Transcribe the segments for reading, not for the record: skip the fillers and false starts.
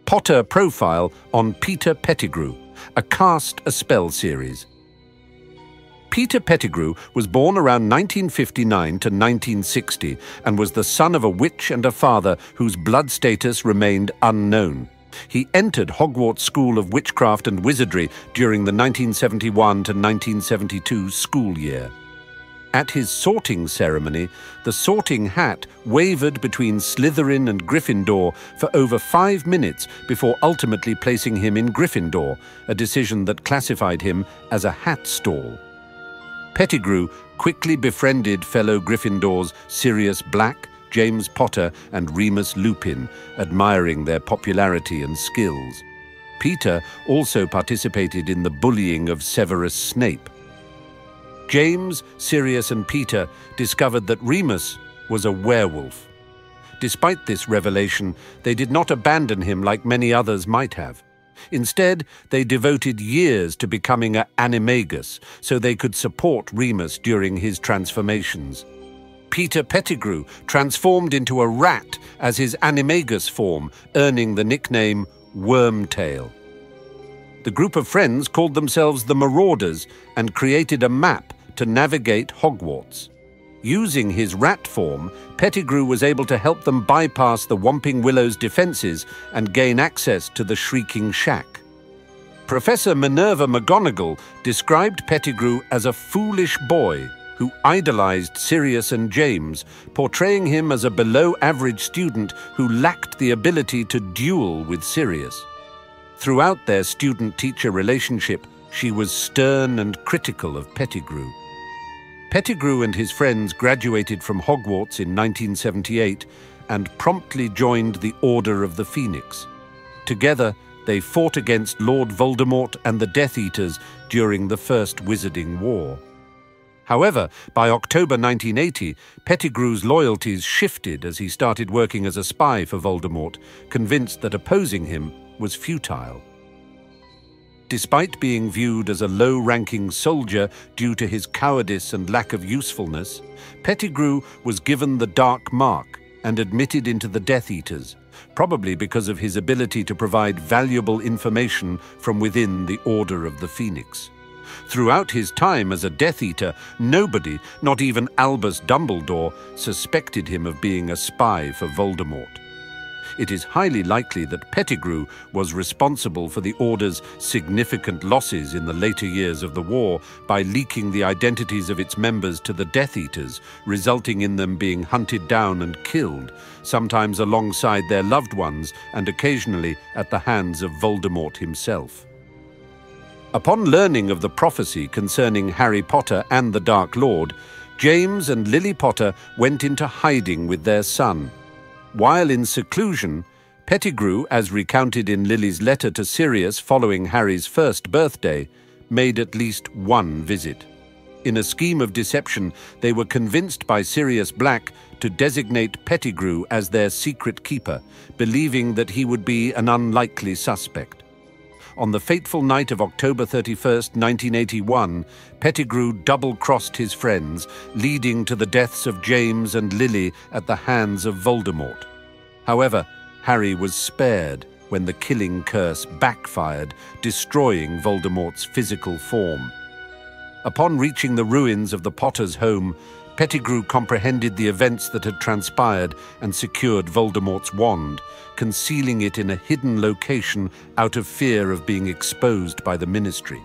Potter profile on Peter Pettigrew, a cast Aspell series. Peter Pettigrew was born around 1959 to 1960 and was the son of a witch and a father whose blood status remained unknown. He entered Hogwarts School of Witchcraft and Wizardry during the 1971 to 1972 school year. At his sorting ceremony, the sorting hat wavered between Slytherin and Gryffindor for over 5 minutes before ultimately placing him in Gryffindor, a decision that classified him as a hat stall. Pettigrew quickly befriended fellow Gryffindors Sirius Black, James Potter and Remus Lupin, admiring their popularity and skills. Peter also participated in the bullying of Severus Snape. James, Sirius and Peter discovered that Remus was a werewolf. Despite this revelation, they did not abandon him like many others might have. Instead, they devoted years to becoming an animagus so they could support Remus during his transformations. Peter Pettigrew transformed into a rat as his animagus form, earning the nickname Wormtail. The group of friends called themselves the Marauders and created a map to navigate Hogwarts. Using his rat form, Pettigrew was able to help them bypass the Whomping Willow's defences and gain access to the Shrieking Shack. Professor Minerva McGonagall described Pettigrew as a foolish boy who idolised Sirius and James, portraying him as a below-average student who lacked the ability to duel with Sirius. Throughout their student-teacher relationship, she was stern and critical of Pettigrew. Pettigrew and his friends graduated from Hogwarts in 1978 and promptly joined the Order of the Phoenix. Together, they fought against Lord Voldemort and the Death Eaters during the First Wizarding War. However, by October 1980, Pettigrew's loyalties shifted as he started working as a spy for Voldemort, convinced that opposing him was futile. Despite being viewed as a low-ranking soldier due to his cowardice and lack of usefulness, Pettigrew was given the Dark Mark and admitted into the Death Eaters, probably because of his ability to provide valuable information from within the Order of the Phoenix. Throughout his time as a Death Eater, nobody, not even Albus Dumbledore, suspected him of being a spy for Voldemort. It is highly likely that Pettigrew was responsible for the Order's significant losses in the later years of the war by leaking the identities of its members to the Death Eaters, resulting in them being hunted down and killed, sometimes alongside their loved ones and occasionally at the hands of Voldemort himself. Upon learning of the prophecy concerning Harry Potter and the Dark Lord, James and Lily Potter went into hiding with their son. While in seclusion, Pettigrew, as recounted in Lily's letter to Sirius following Harry's first birthday, made at least one visit. In a scheme of deception, they were convinced by Sirius Black to designate Pettigrew as their secret keeper, believing that he would be an unlikely suspect. On the fateful night of October 31st, 1981, Pettigrew double-crossed his friends, leading to the deaths of James and Lily at the hands of Voldemort. However, Harry was spared when the killing curse backfired, destroying Voldemort's physical form. Upon reaching the ruins of the Potter's home, Pettigrew comprehended the events that had transpired and secured Voldemort's wand, concealing it in a hidden location out of fear of being exposed by the Ministry.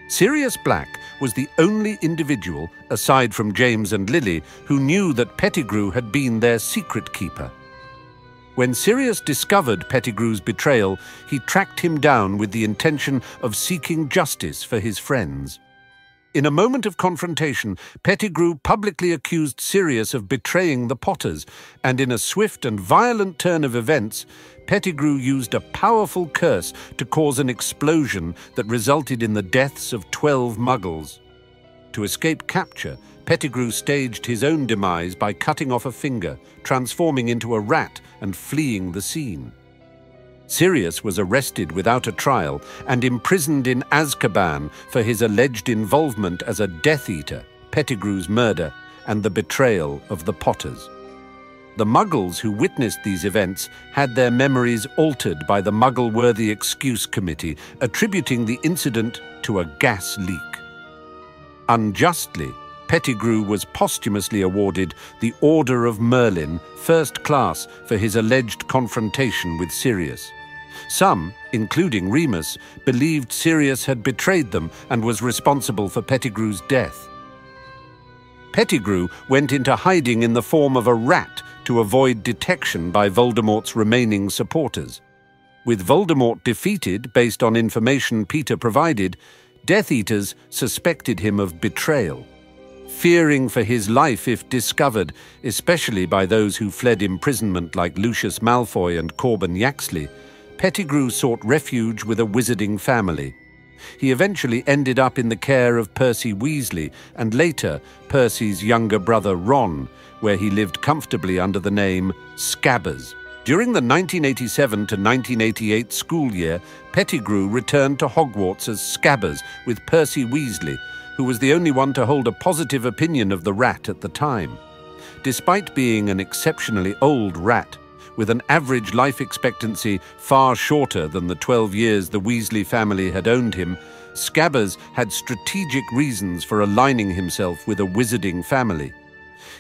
Sirius Black was the only individual, aside from James and Lily, who knew that Pettigrew had been their secret keeper. When Sirius discovered Pettigrew's betrayal, he tracked him down with the intention of seeking justice for his friends. In a moment of confrontation, Pettigrew publicly accused Sirius of betraying the Potters, and in a swift and violent turn of events, Pettigrew used a powerful curse to cause an explosion that resulted in the deaths of 12 Muggles. To escape capture, Pettigrew staged his own demise by cutting off a finger, transforming into a rat and fleeing the scene. Sirius was arrested without a trial and imprisoned in Azkaban for his alleged involvement as a Death Eater, Pettigrew's murder, and the betrayal of the Potters. The Muggles who witnessed these events had their memories altered by the Muggle-worthy excuse committee, attributing the incident to a gas leak. Unjustly, Pettigrew was posthumously awarded the Order of Merlin, First Class, for his alleged confrontation with Sirius. Some, including Remus, believed Sirius had betrayed them and was responsible for Pettigrew's death. Pettigrew went into hiding in the form of a rat to avoid detection by Voldemort's remaining supporters. With Voldemort defeated based on information Peter provided, Death Eaters suspected him of betrayal. Fearing for his life if discovered, especially by those who fled imprisonment like Lucius Malfoy and Corbin Yaxley, Pettigrew sought refuge with a wizarding family. He eventually ended up in the care of Percy Weasley and later Percy's younger brother Ron, where he lived comfortably under the name Scabbers. During the 1987 to 1988 school year, Pettigrew returned to Hogwarts as Scabbers with Percy Weasley, who was the only one to hold a positive opinion of the rat at the time. Despite being an exceptionally old rat, with an average life expectancy far shorter than the 12 years the Weasley family had owned him, Scabbers had strategic reasons for aligning himself with a wizarding family.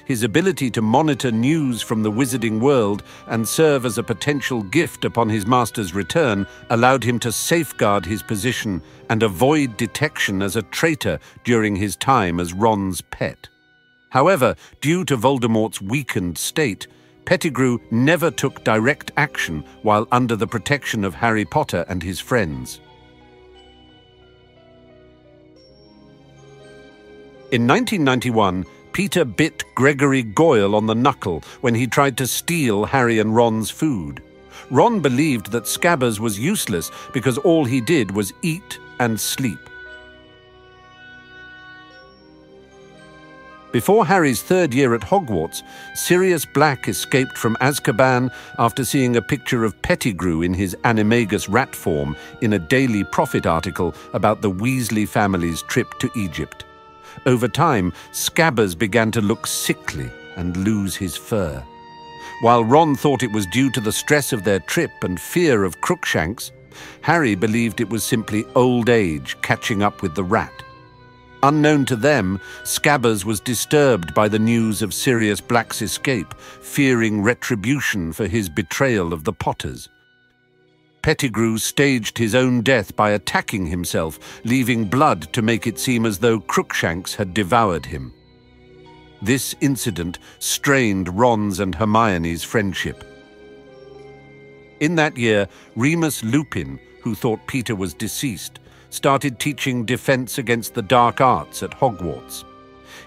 His ability to monitor news from the wizarding world and serve as a potential gift upon his master's return allowed him to safeguard his position and avoid detection as a traitor during his time as Ron's pet. However, due to Voldemort's weakened state, Pettigrew never took direct action while under the protection of Harry Potter and his friends. In 1991, Peter bit Gregory Goyle on the knuckle when he tried to steal Harry and Ron's food. Ron believed that Scabbers was useless because all he did was eat and sleep. Before Harry's third year at Hogwarts, Sirius Black escaped from Azkaban after seeing a picture of Pettigrew in his animagus rat form in a Daily Prophet article about the Weasley family's trip to Egypt. Over time, Scabbers began to look sickly and lose his fur. While Ron thought it was due to the stress of their trip and fear of Crookshanks, Harry believed it was simply old age catching up with the rat. Unknown to them, Scabbers was disturbed by the news of Sirius Black's escape, fearing retribution for his betrayal of the Potters. Pettigrew staged his own death by attacking himself, leaving blood to make it seem as though Crookshanks had devoured him. This incident strained Ron's and Hermione's friendship. In that year, Remus Lupin, who thought Peter was deceased, started teaching defense against the dark arts at Hogwarts.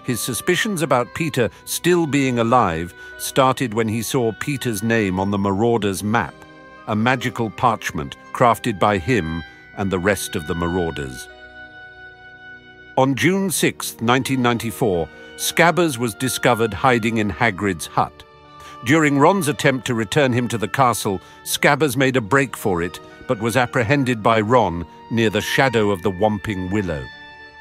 His suspicions about Peter still being alive started when he saw Peter's name on the Marauders' map, a magical parchment crafted by him and the rest of the Marauders. On June 6, 1994, Scabbers was discovered hiding in Hagrid's hut. During Ron's attempt to return him to the castle, Scabbers made a break for it, but was apprehended by Ron near the shadow of the Whomping Willow.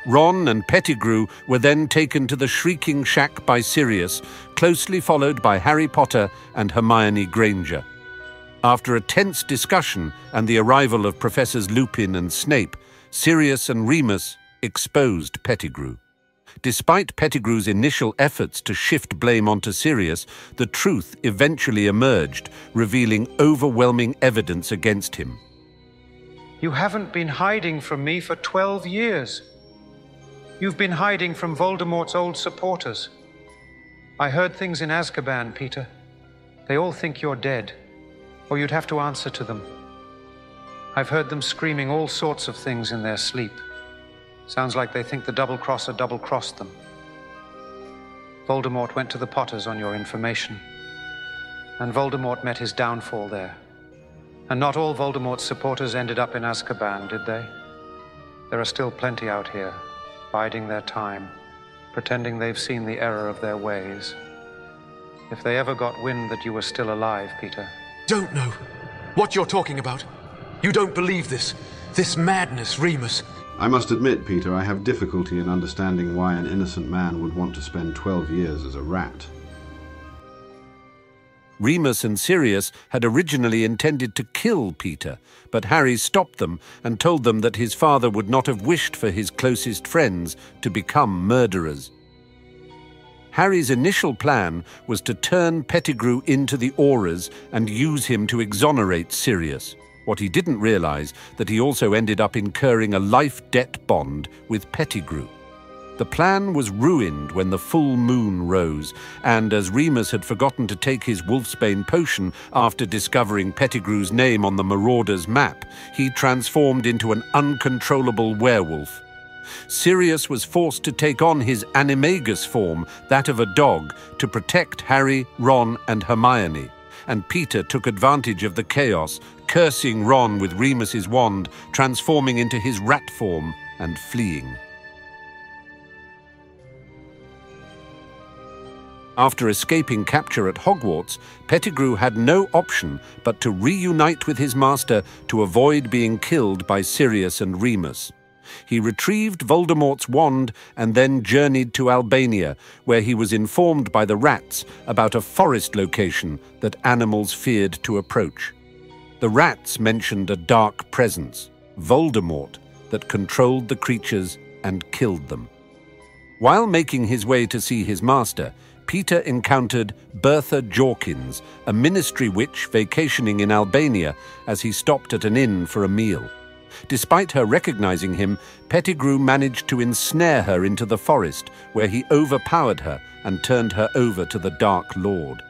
Ron and Pettigrew were then taken to the Shrieking Shack by Sirius, closely followed by Harry Potter and Hermione Granger. After a tense discussion and the arrival of Professors Lupin and Snape, Sirius and Remus exposed Pettigrew. Despite Pettigrew's initial efforts to shift blame onto Sirius, the truth eventually emerged, revealing overwhelming evidence against him. You haven't been hiding from me for 12 years. You've been hiding from Voldemort's old supporters. I heard things in Azkaban, Peter. They all think you're dead, or you'd have to answer to them. I've heard them screaming all sorts of things in their sleep. Sounds like they think the double-crosser double-crossed them. Voldemort went to the Potters on your information, and Voldemort met his downfall there. And not all Voldemort's supporters ended up in Azkaban, did they? There are still plenty out here, biding their time, pretending they've seen the error of their ways. If they ever got wind that you were still alive, Peter... Don't know what you're talking about. You don't believe this. This madness, Remus. I must admit, Peter, I have difficulty in understanding why an innocent man would want to spend 12 years as a rat. Remus and Sirius had originally intended to kill Peter, but Harry stopped them and told them that his father would not have wished for his closest friends to become murderers. Harry's initial plan was to turn Pettigrew into the Aurors and use him to exonerate Sirius. What he didn't realize that he also ended up incurring a life debt bond with Pettigrew. The plan was ruined when the full moon rose, and as Remus had forgotten to take his wolfsbane potion after discovering Pettigrew's name on the Marauder's map, he transformed into an uncontrollable werewolf. Sirius was forced to take on his animagus form, that of a dog, to protect Harry, Ron, and Hermione. And Peter took advantage of the chaos, cursing Ron with Remus's wand, transforming into his rat form and fleeing. After escaping capture at Hogwarts, Pettigrew had no option but to reunite with his master to avoid being killed by Sirius and Remus. He retrieved Voldemort's wand and then journeyed to Albania, where he was informed by the rats about a forest location that animals feared to approach. The rats mentioned a dark presence, Voldemort, that controlled the creatures and killed them. While making his way to see his master, Peter encountered Bertha Jorkins, a ministry witch vacationing in Albania, as he stopped at an inn for a meal. Despite her recognizing him, Pettigrew managed to ensnare her into the forest, where he overpowered her and turned her over to the Dark Lord.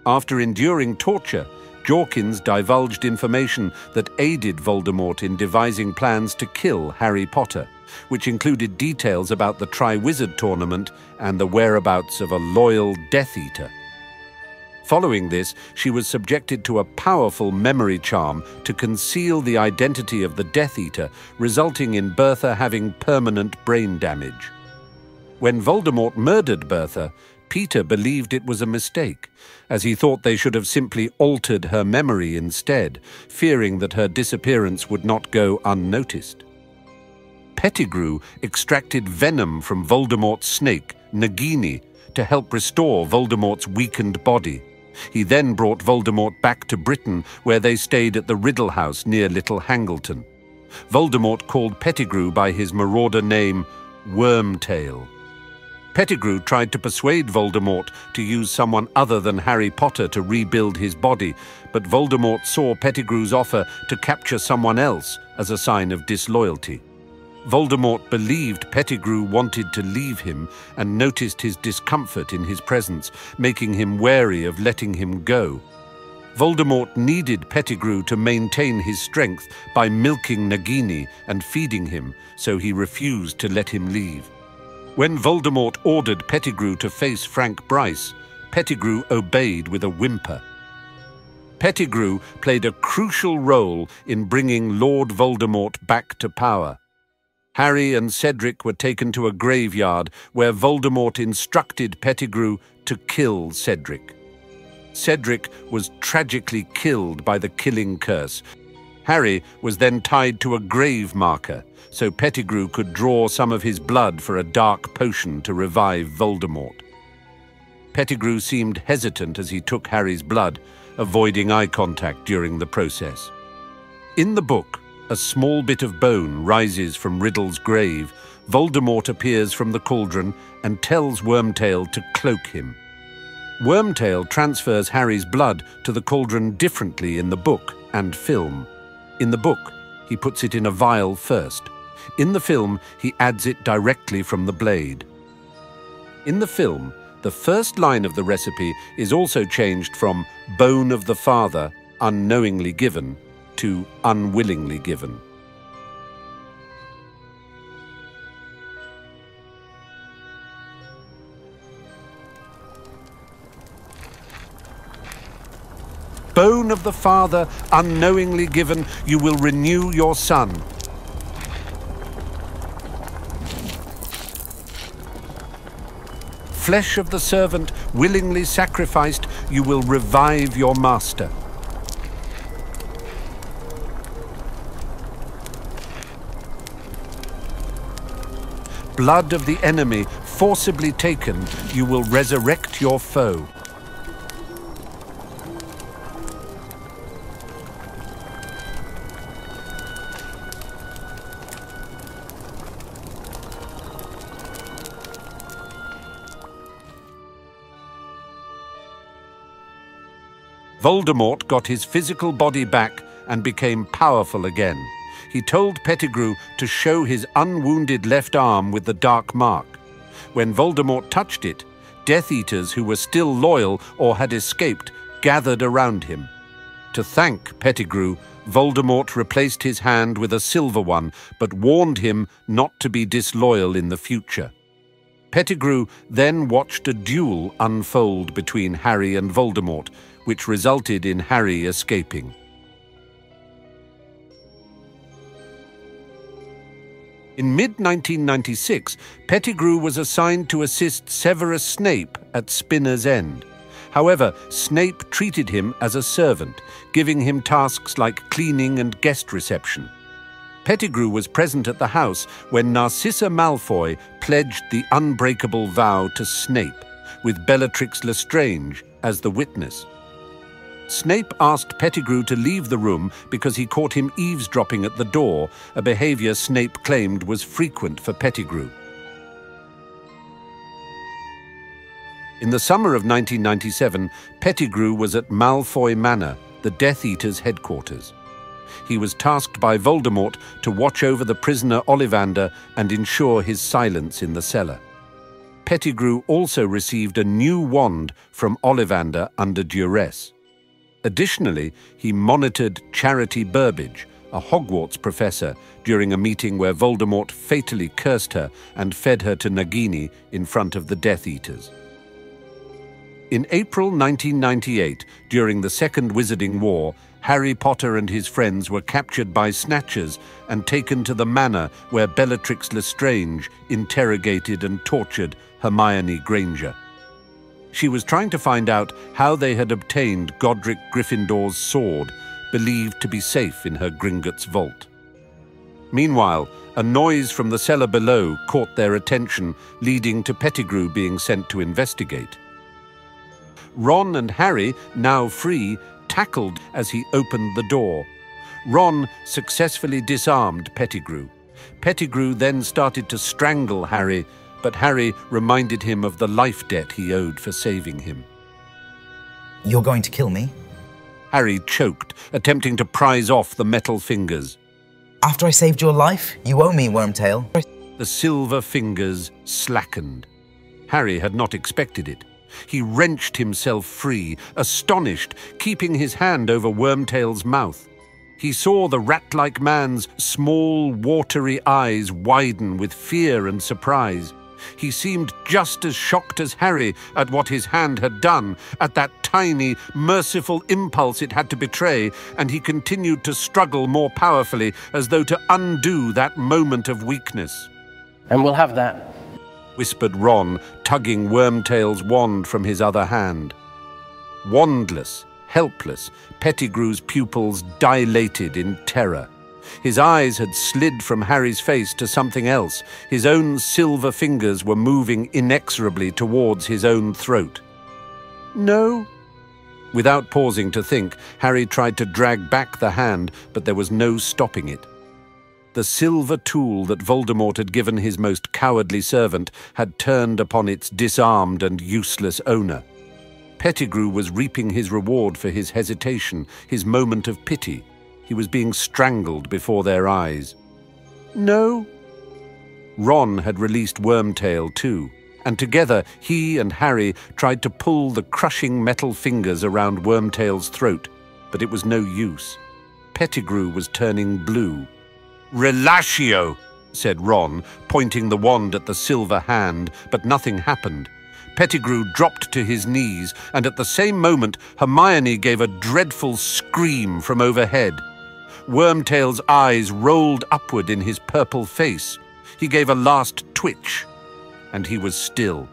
After enduring torture, Jorkins divulged information that aided Voldemort in devising plans to kill Harry Potter, which included details about the Triwizard Tournament and the whereabouts of a loyal Death Eater. Following this, she was subjected to a powerful memory charm to conceal the identity of the Death Eater, resulting in Bertha having permanent brain damage. When Voldemort murdered Bertha, Peter believed it was a mistake, as he thought they should have simply altered her memory instead, fearing that her disappearance would not go unnoticed. Pettigrew extracted venom from Voldemort's snake, Nagini, to help restore Voldemort's weakened body. He then brought Voldemort back to Britain, where they stayed at the Riddle House near Little Hangleton. Voldemort called Pettigrew by his marauder name, Wormtail. Pettigrew tried to persuade Voldemort to use someone other than Harry Potter to rebuild his body, but Voldemort saw Pettigrew's offer to capture someone else as a sign of disloyalty. Voldemort believed Pettigrew wanted to leave him and noticed his discomfort in his presence, making him wary of letting him go. Voldemort needed Pettigrew to maintain his strength by milking Nagini and feeding him, so he refused to let him leave. When Voldemort ordered Pettigrew to face Frank Bryce, Pettigrew obeyed with a whimper. Pettigrew played a crucial role in bringing Lord Voldemort back to power. Harry and Cedric were taken to a graveyard where Voldemort instructed Pettigrew to kill Cedric. Cedric was tragically killed by the killing curse. Harry was then tied to a grave marker, so Pettigrew could draw some of his blood for a dark potion to revive Voldemort. Pettigrew seemed hesitant as he took Harry's blood, avoiding eye contact during the process. In the book, a small bit of bone rises from Riddle's grave. Voldemort appears from the cauldron and tells Wormtail to cloak him. Wormtail transfers Harry's blood to the cauldron differently in the book and film. In the book, he puts it in a vial first. In the film, he adds it directly from the blade. In the film, the first line of the recipe is also changed from "bone of the father, unknowingly given" to "unwillingly given." Bone of the father, unknowingly given, you will renew your son. Flesh of the servant, willingly sacrificed, you will revive your master. Blood of the enemy, forcibly taken, you will resurrect your foe. Voldemort got his physical body back and became powerful again. He told Pettigrew to show his unwounded left arm with the dark mark. When Voldemort touched it, Death Eaters who were still loyal or had escaped gathered around him. To thank Pettigrew, Voldemort replaced his hand with a silver one, but warned him not to be disloyal in the future. Pettigrew then watched a duel unfold between Harry and Voldemort, which resulted in Harry escaping. In mid-1996, Pettigrew was assigned to assist Severus Snape at Spinner's End. However, Snape treated him as a servant, giving him tasks like cleaning and guest reception. Pettigrew was present at the house when Narcissa Malfoy pledged the unbreakable vow to Snape, with Bellatrix Lestrange as the witness. Snape asked Pettigrew to leave the room because he caught him eavesdropping at the door, a behavior Snape claimed was frequent for Pettigrew. In the summer of 1997, Pettigrew was at Malfoy Manor, the Death Eaters' headquarters. He was tasked by Voldemort to watch over the prisoner Ollivander and ensure his silence in the cellar. Pettigrew also received a new wand from Ollivander under duress. Additionally, he monitored Charity Burbage, a Hogwarts professor, during a meeting where Voldemort fatally cursed her and fed her to Nagini in front of the Death Eaters. In April 1998, during the Second Wizarding War, Harry Potter and his friends were captured by Snatchers and taken to the manor where Bellatrix Lestrange interrogated and tortured Hermione Granger. She was trying to find out how they had obtained Godric Gryffindor's sword, believed to be safe in her Gringotts vault. Meanwhile, a noise from the cellar below caught their attention, leading to Pettigrew being sent to investigate. Ron and Harry, now free, tackled as he opened the door. Ron successfully disarmed Pettigrew. Pettigrew then started to strangle Harry, but Harry reminded him of the life debt he owed for saving him. You're going to kill me? Harry choked, attempting to prise off the metal fingers. After I saved your life, you owe me, Wormtail. The silver fingers slackened. Harry had not expected it. He wrenched himself free, astonished, keeping his hand over Wormtail's mouth. He saw the rat-like man's small, watery eyes widen with fear and surprise. He seemed just as shocked as Harry at what his hand had done, at that tiny, merciful impulse it had to betray, and he continued to struggle more powerfully, as though to undo that moment of weakness. And we'll have that, whispered Ron, tugging Wormtail's wand from his other hand. Wandless, helpless, Pettigrew's pupils dilated in terror. His eyes had slid from Harry's face to something else. His own silver fingers were moving inexorably towards his own throat. No. Without pausing to think, Harry tried to drag back the hand, but there was no stopping it. The silver tool that Voldemort had given his most cowardly servant had turned upon its disarmed and useless owner. Pettigrew was reaping his reward for his hesitation, his moment of pity. He was being strangled before their eyes. No. Ron had released Wormtail too, and together he and Harry tried to pull the crushing metal fingers around Wormtail's throat, but it was no use. Pettigrew was turning blue. "Relatio," said Ron, pointing the wand at the silver hand, but nothing happened. Pettigrew dropped to his knees, and at the same moment Hermione gave a dreadful scream from overhead. Wormtail's eyes rolled upward in his purple face. He gave a last twitch, and he was still.